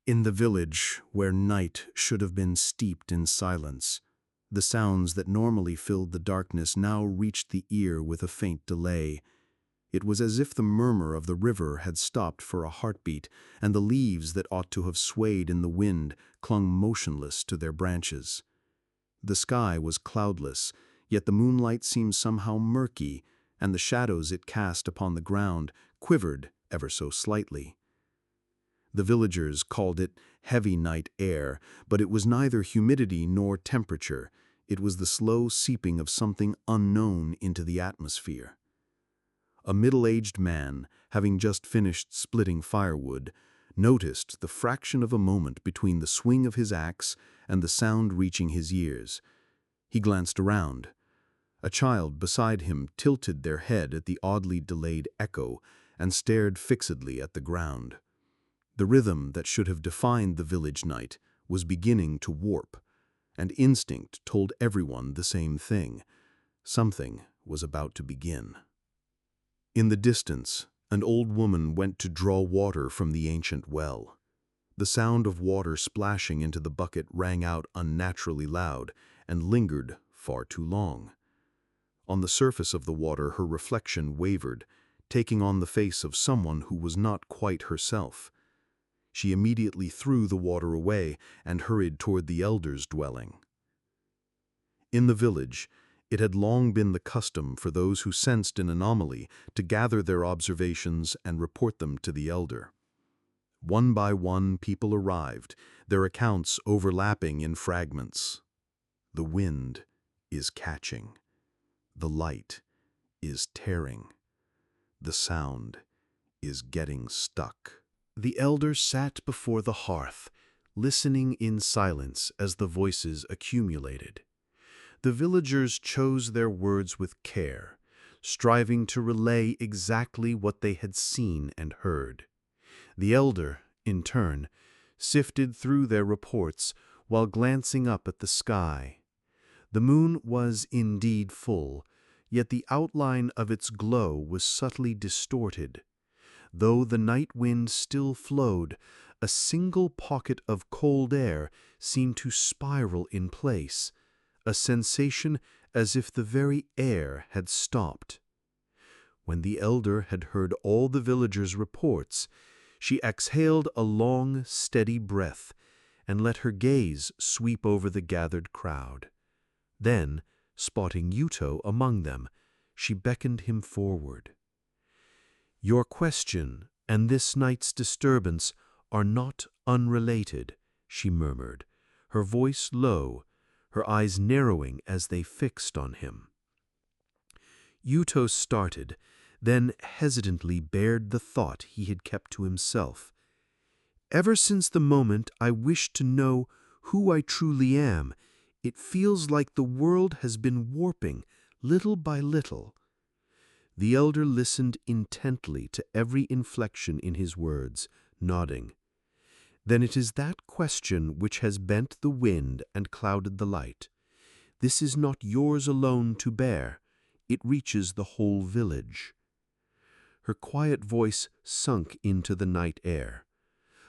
In the village, where night should have been steeped in silence, the sounds that normally filled the darkness now reached the ear with a faint delay. It was as if the murmur of the river had stopped for a heartbeat, and the leaves that ought to have swayed in the wind clung motionless to their branches. The sky was cloudless, yet the moonlight seemed somehow murky, and the shadows it cast upon the ground quivered ever so slightly. The villagers called it heavy night air, but it was neither humidity nor temperature. It was the slow seeping of something unknown into the atmosphere. A middle-aged man, having just finished splitting firewood, noticed the fraction of a moment between the swing of his axe and the sound reaching his ears. He glanced around. A child beside him tilted their head at the oddly delayed echo and stared fixedly at the ground. The rhythm that should have defined the village night was beginning to warp, and instinct told everyone the same thing. Something was about to begin. In the distance, an old woman went to draw water from the ancient well. The sound of water splashing into the bucket rang out unnaturally loud and lingered far too long. On the surface of the water her reflection wavered, taking on the face of someone who was not quite herself. She immediately threw the water away and hurried toward the elder's dwelling. In the village, it had long been the custom for those who sensed an anomaly to gather their observations and report them to the elder. One by one people arrived, their accounts overlapping in fragments. The wind is catching. The light is tearing. The sound is getting stuck. The elder sat before the hearth, listening in silence as the voices accumulated. The villagers chose their words with care, striving to relay exactly what they had seen and heard. The elder, in turn, sifted through their reports while glancing up at the sky. The moon was indeed full, yet the outline of its glow was subtly distorted. Though the night wind still flowed, a single pocket of cold air seemed to spiral in place, a sensation as if the very air had stopped. When the elder had heard all the villagers' reports, she exhaled a long, steady breath and let her gaze sweep over the gathered crowd. Then, spotting Yuto among them, she beckoned him forward. "Your question and this night's disturbance are not unrelated," she murmured, her voice low, her eyes narrowing as they fixed on him. Yuto started, then hesitantly bared the thought he had kept to himself. "Ever since the moment I wished to know who I truly am, it feels like the world has been warping little by little." The elder listened intently to every inflection in his words, nodding. "Then it is that question which has bent the wind and clouded the light. This is not yours alone to bear. It reaches the whole village." Her quiet voice sunk into the night air.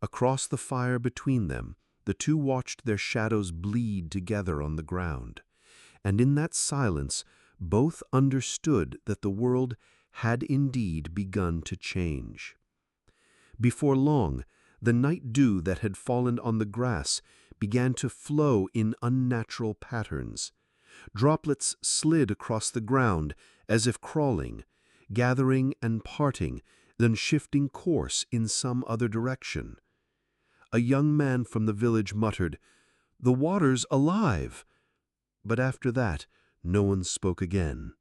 Across the fire between them, the two watched their shadows bleed together on the ground. And in that silence, both understood that the world had indeed begun to change. Before long, the night dew that had fallen on the grass began to flow in unnatural patterns. Droplets slid across the ground as if crawling, gathering and parting, then shifting course in some other direction. A young man from the village muttered, "The water's alive!" But after that, no one spoke again.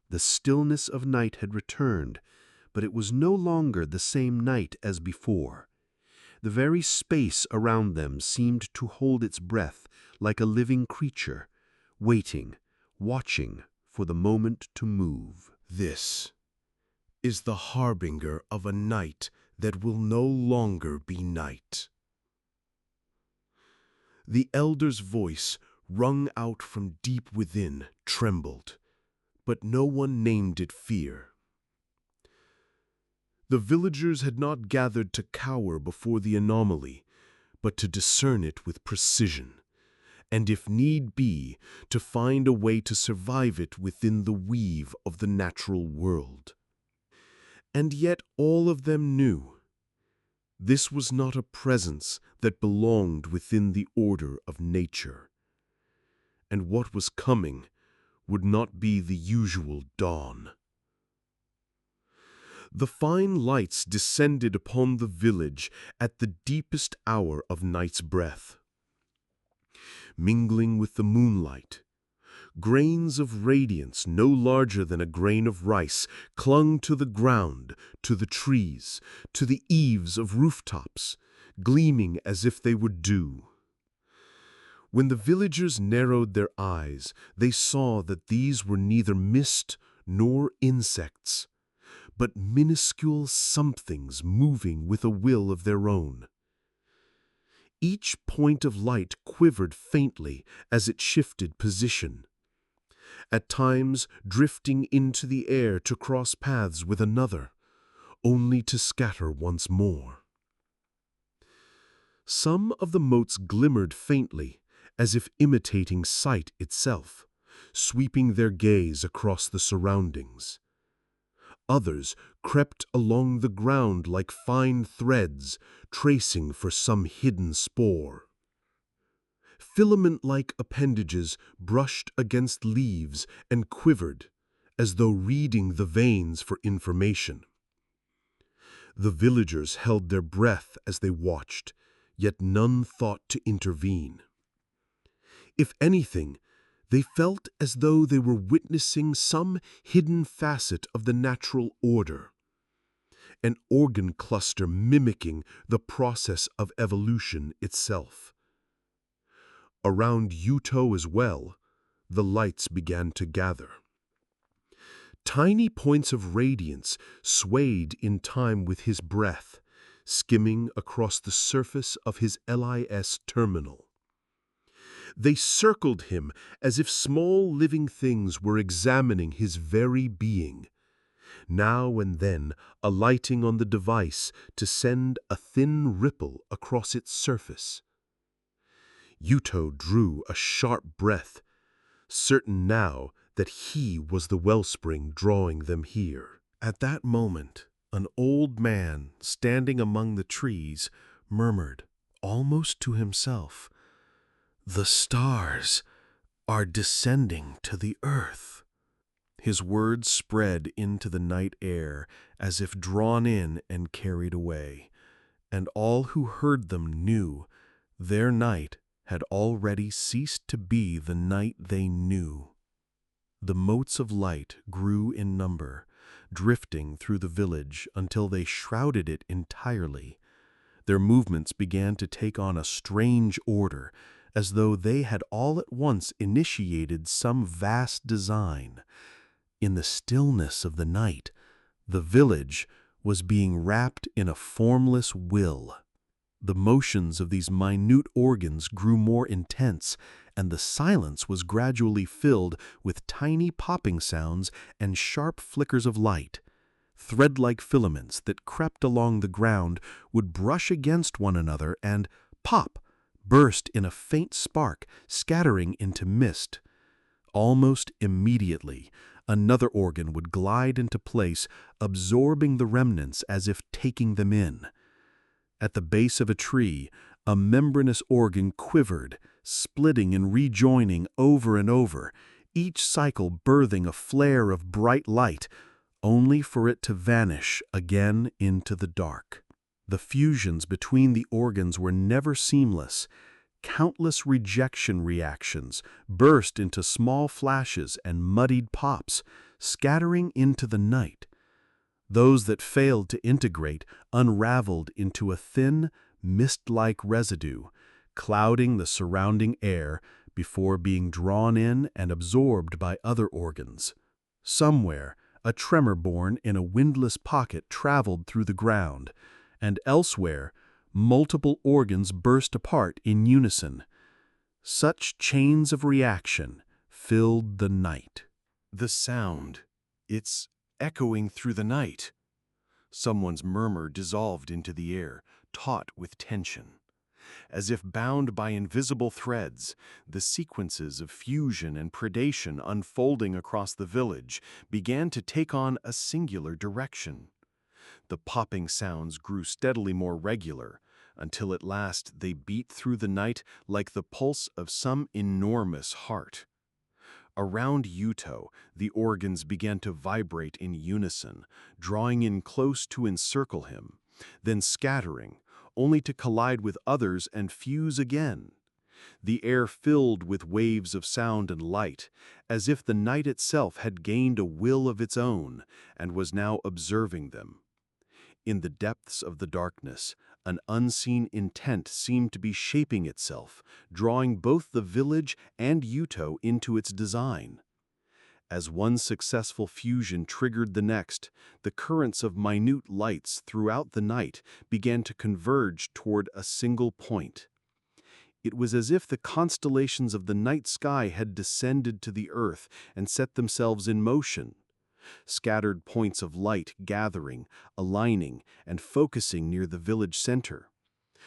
The stillness of night had returned, but it was no longer the same night as before. The very space around them seemed to hold its breath like a living creature, waiting, watching for the moment to move. This is the harbinger of a night that will no longer be night. The elder's voice, wrung out from deep within, trembled, but no one named it fear. The villagers had not gathered to cower before the anomaly. but to discern it with precision, and if need be, to find a way to survive it within the weave of the natural world. And yet all of them knew this was not a presence that belonged within the order of nature, and what was coming would not be the usual dawn. The fine lights descended upon the village at the deepest hour of night's breath. Mingling with the moonlight, grains of radiance no larger than a grain of rice clung to the ground, to the trees, to the eaves of rooftops, gleaming as if they were dew. When the villagers narrowed their eyes, they saw that these were neither mist nor insects, but minuscule somethings moving with a will of their own. Each point of light quivered faintly as it shifted position, at times drifting into the air to cross paths with another, only to scatter once more. Some of the motes glimmered faintly, as if imitating sight itself, sweeping their gaze across the surroundings. Others crept along the ground like fine threads, tracing for some hidden spore. Filament-like appendages brushed against leaves and quivered, as though reading the veins for information. The villagers held their breath as they watched, yet none thought to intervene. If anything, they felt as though they were witnessing some hidden facet of the natural order, an organ cluster mimicking the process of evolution itself. Around Yuto as well, the lights began to gather. Tiny points of radiance swayed in time with his breath, skimming across the surface of his L.I.S. terminal. They circled him as if small living things were examining his very being, now and then alighting on the device to send a thin ripple across its surface. Yuto drew a sharp breath, certain now that he was the wellspring drawing them here. At that moment, an old man standing among the trees murmured, almost to himself, "The stars are descending to the earth." His words spread into the night air as if drawn in and carried away, and all who heard them knew their night had already ceased to be the night they knew. The motes of light grew in number, drifting through the village until they shrouded it entirely. Their movements began to take on a strange order, as though they had all at once initiated some vast design. In the stillness of the night, the village was being wrapped in a formless will. The motions of these minute organs grew more intense, and the silence was gradually filled with tiny popping sounds and sharp flickers of light. Thread-like filaments that crept along the ground would brush against one another and, pop, burst in a faint spark, scattering into mist. Almost immediately, another organ would glide into place, absorbing the remnants as if taking them in. At the base of a tree, a membranous organ quivered, splitting and rejoining over and over, each cycle birthing a flare of bright light, only for it to vanish again into the dark. The fusions between the organs were never seamless. Countless rejection reactions burst into small flashes and muddied pops, scattering into the night. Those that failed to integrate unraveled into a thin, mist-like residue, clouding the surrounding air before being drawn in and absorbed by other organs. Somewhere, a tremor born in a windless pocket traveled through the ground, and elsewhere, multiple organs burst apart in unison. Such chains of reaction filled the night. The sound, it's echoing through the night. Someone's murmur dissolved into the air, taut with tension. As if bound by invisible threads, the sequences of fusion and predation unfolding across the village began to take on a singular direction. The popping sounds grew steadily more regular, until at last they beat through the night like the pulse of some enormous heart. Around Yuto, the organs began to vibrate in unison, drawing in close to encircle him, then scattering, only to collide with others and fuse again. The air filled with waves of sound and light, as if the night itself had gained a will of its own and was now observing them. In the depths of the darkness, an unseen intent seemed to be shaping itself, drawing both the village and Yuto into its design. As one successful fusion triggered the next, the currents of minute lights throughout the night began to converge toward a single point. It was as if the constellations of the night sky had descended to the earth and set themselves in motion. Scattered points of light gathering, aligning, and focusing near the village center.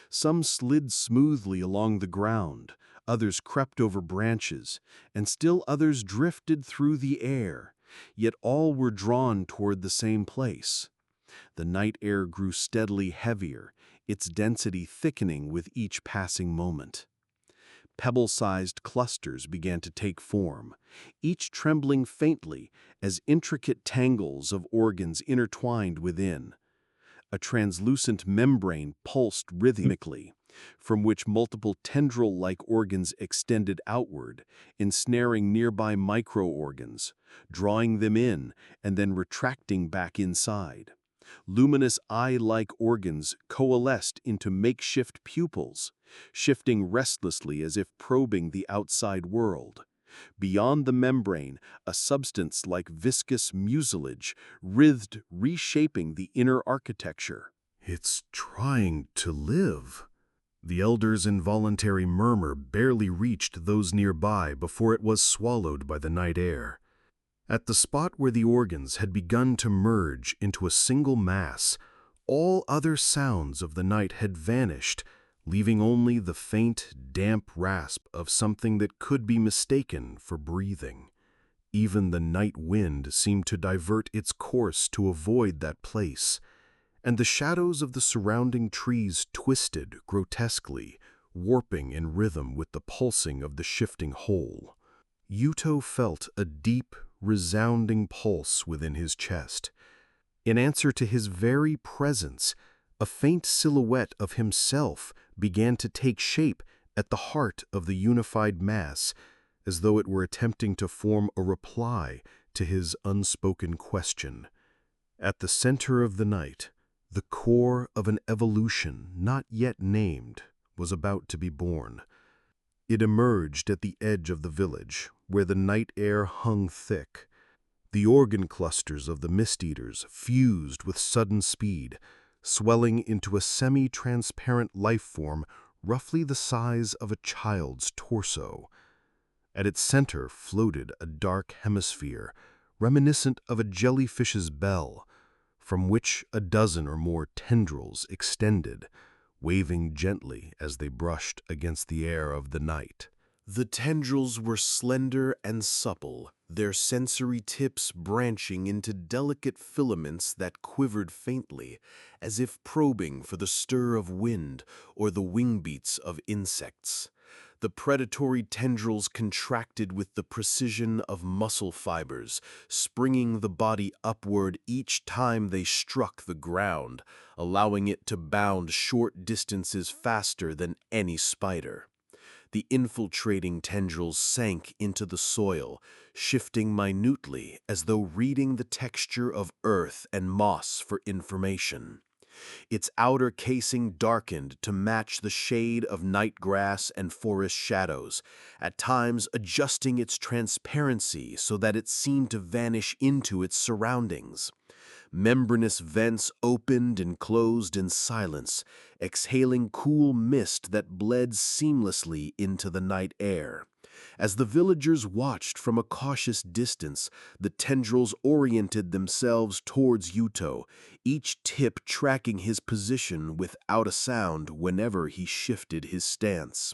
Some slid smoothly along the ground, others crept over branches, and still others drifted through the air, yet all were drawn toward the same place. The night air grew steadily heavier, its density thickening with each passing moment. Pebble-sized clusters began to take form, each trembling faintly as intricate tangles of organs intertwined within. A translucent membrane pulsed rhythmically, from which multiple tendril-like organs extended outward, ensnaring nearby microorgans, drawing them in and then retracting back inside. Luminous eye-like organs coalesced into makeshift pupils, shifting restlessly as if probing the outside world. Beyond the membrane, a substance like viscous mucilage writhed, reshaping the inner architecture. "It's trying to live." The elder's involuntary murmur barely reached those nearby before it was swallowed by the night air. At the spot where the organs had begun to merge into a single mass, all other sounds of the night had vanished, leaving only the faint, damp rasp of something that could be mistaken for breathing. Even the night wind seemed to divert its course to avoid that place, and the shadows of the surrounding trees twisted grotesquely, warping in rhythm with the pulsing of the shifting whole. Yuto felt a deep, resounding pulse within his chest. In answer to his very presence, a faint silhouette of himself began to take shape at the heart of the unified mass, as though it were attempting to form a reply to his unspoken question. At the center of the night, the core of an evolution not yet named was about to be born. It emerged at the edge of the village, where the night air hung thick. The organ clusters of the mist-eaters fused with sudden speed, swelling into a semi-transparent life form roughly the size of a child's torso. At its center floated a dark hemisphere, reminiscent of a jellyfish's bell, from which a dozen or more tendrils extended, waving gently as they brushed against the air of the night. The tendrils were slender and supple, their sensory tips branching into delicate filaments that quivered faintly, as if probing for the stir of wind or the wing beats of insects. The predatory tendrils contracted with the precision of muscle fibers, springing the body upward each time they struck the ground, allowing it to bound short distances faster than any spider. The infiltrating tendrils sank into the soil, shifting minutely as though reading the texture of earth and moss for information. Its outer casing darkened to match the shade of night grass and forest shadows, at times adjusting its transparency so that it seemed to vanish into its surroundings. Membranous vents opened and closed in silence, exhaling cool mist that bled seamlessly into the night air. As the villagers watched from a cautious distance, the tendrils oriented themselves towards Yuto, each tip tracking his position without a sound whenever he shifted his stance.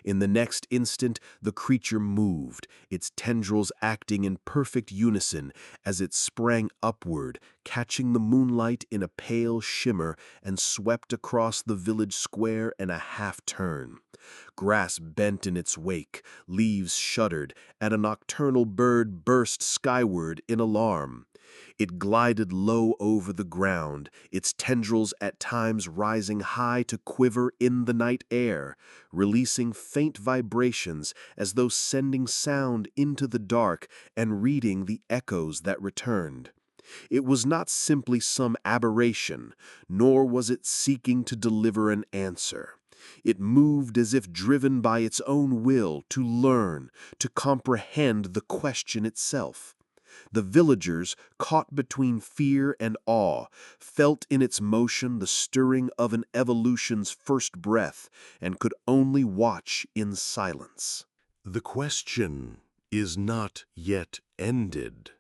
In the next instant, the creature moved, its tendrils acting in perfect unison as it sprang upward, catching the moonlight in a pale shimmer and swept across the village square in a half-turn. Grass bent in its wake, leaves shuddered, and a nocturnal bird burst skyward in alarm. It glided low over the ground, its tendrils at times rising high to quiver in the night air, releasing faint vibrations as though sending sound into the dark and reading the echoes that returned. It was not simply some aberration, nor was it seeking to deliver an answer. It moved as if driven by its own will to learn, to comprehend the question itself. The villagers, caught between fear and awe, felt in its motion the stirring of an evolution's first breath and could only watch in silence. The question is not yet ended.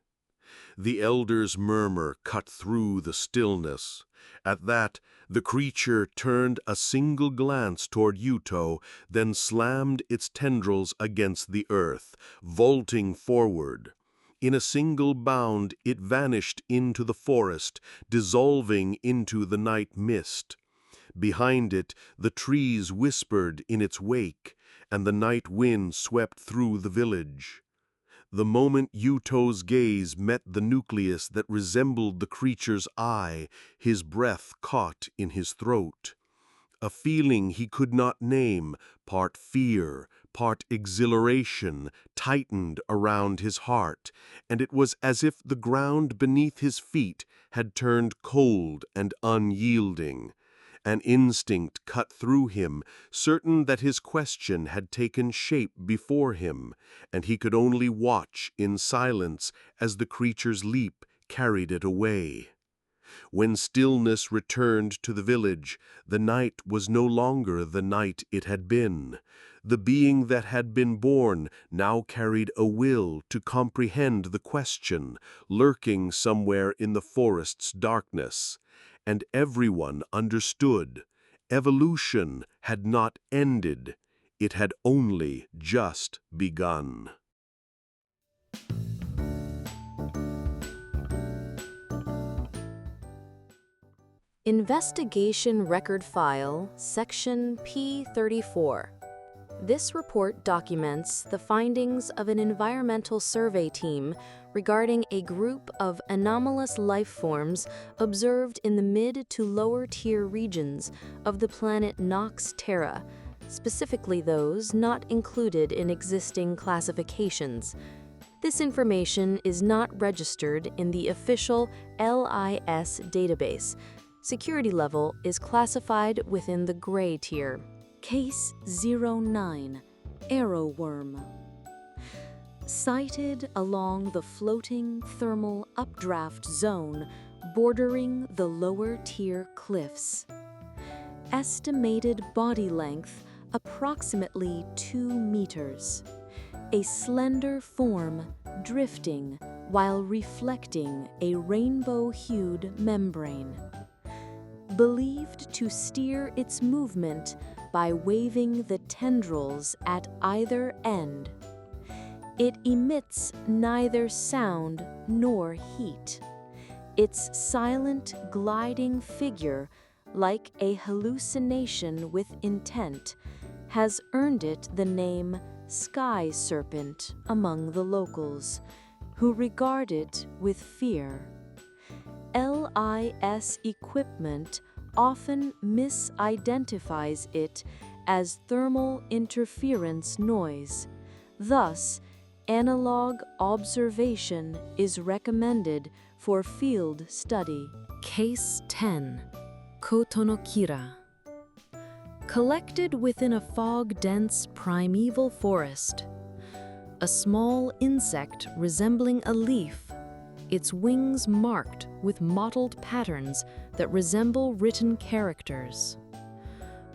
The elder's murmur cut through the stillness. At that, the creature turned a single glance toward Yuto, then slammed its tendrils against the earth, vaulting forward. In a single bound, it vanished into the forest, dissolving into the night mist. Behind it, the trees whispered in its wake, and the night wind swept through the village. The moment Yuto's gaze met the nucleus that resembled the creature's eye, his breath caught in his throat. A feeling he could not name, part fear, part exhilaration, tightened around his heart, and it was as if the ground beneath his feet had turned cold and unyielding. An instinct cut through him, certain that his question had taken shape before him, and he could only watch in silence as the creature's leap carried it away. When stillness returned to the village, the night was no longer the night it had been. The being that had been born now carried a will to comprehend the question, lurking somewhere in the forest's darkness. And everyone understood. Evolution had not ended. It had only just begun. Investigation Record File, Section P34. This report documents the findings of an environmental survey team regarding a group of anomalous life forms observed in the mid to lower tier regions of the planet Nox Terra, specifically those not included in existing classifications. This information is not registered in the official L.I.S. database. Security level is classified within the gray tier. Case 09, Arrowworm. Sighted along the floating thermal updraft zone bordering the lower tier cliffs. Estimated body length approximately 2 meters. A slender form drifting while reflecting a rainbow-hued membrane. Believed to steer its movement by waving the tendrils at either end. It emits neither sound nor heat. Its silent, gliding figure, like a hallucination with intent, has earned it the name Sky Serpent among the locals, who regard it with fear. L.I.S. equipment often misidentifies it as thermal interference noise. Thus, analog observation is recommended for field study. Case 10. Kotonokira. Collected within a fog-dense primeval forest. A small insect resembling a leaf, its wings marked with mottled patterns that resemble written characters.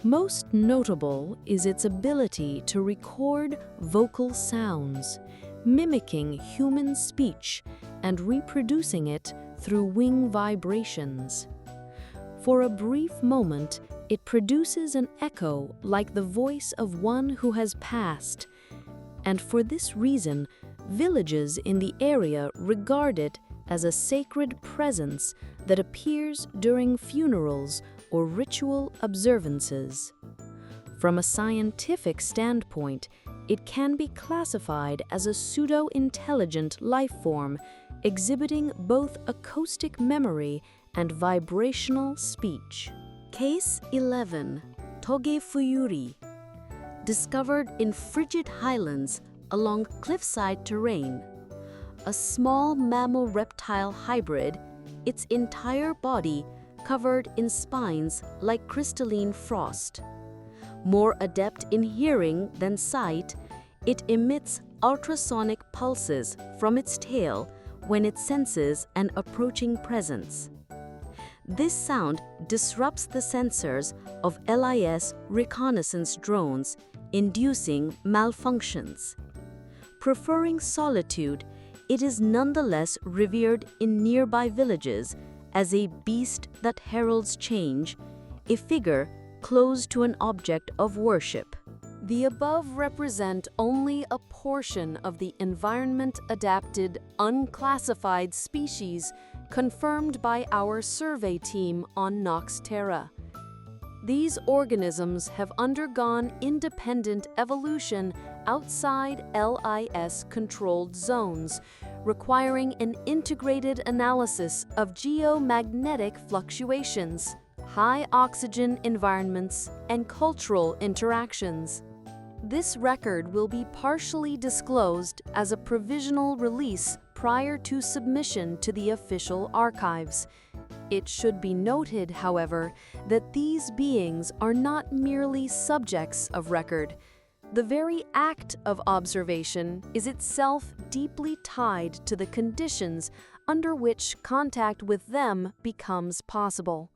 Most notable is its ability to record vocal sounds, mimicking human speech and reproducing it through wing vibrations. For a brief moment, it produces an echo like the voice of one who has passed, and for this reason, villages in the area regard it as a sacred presence that appears during funerals or ritual observances. From a scientific standpoint, it can be classified as a pseudo-intelligent life form exhibiting both acoustic memory and vibrational speech. Case 11. Toge Fuyuri. Discovered in frigid highlands along cliffside terrain. A small mammal-reptile hybrid, its entire body covered in spines like crystalline frost. More adept in hearing than sight, it emits ultrasonic pulses from its tail when it senses an approaching presence. This sound disrupts the sensors of L.I.S. reconnaissance drones, inducing malfunctions. Preferring solitude, it is nonetheless revered in nearby villages as a beast that heralds change, a figure close to an object of worship. The above represent only a portion of the environment-adapted, unclassified species confirmed by our survey team on Nox Terra. These organisms have undergone independent evolution outside L.I.S.-controlled zones, requiring an integrated analysis of geomagnetic fluctuations, high oxygen environments, and cultural interactions. This record will be partially disclosed as a provisional release prior to submission to the official archives. It should be noted, however, that these beings are not merely subjects of record. The very act of observation is itself deeply tied to the conditions under which contact with them becomes possible.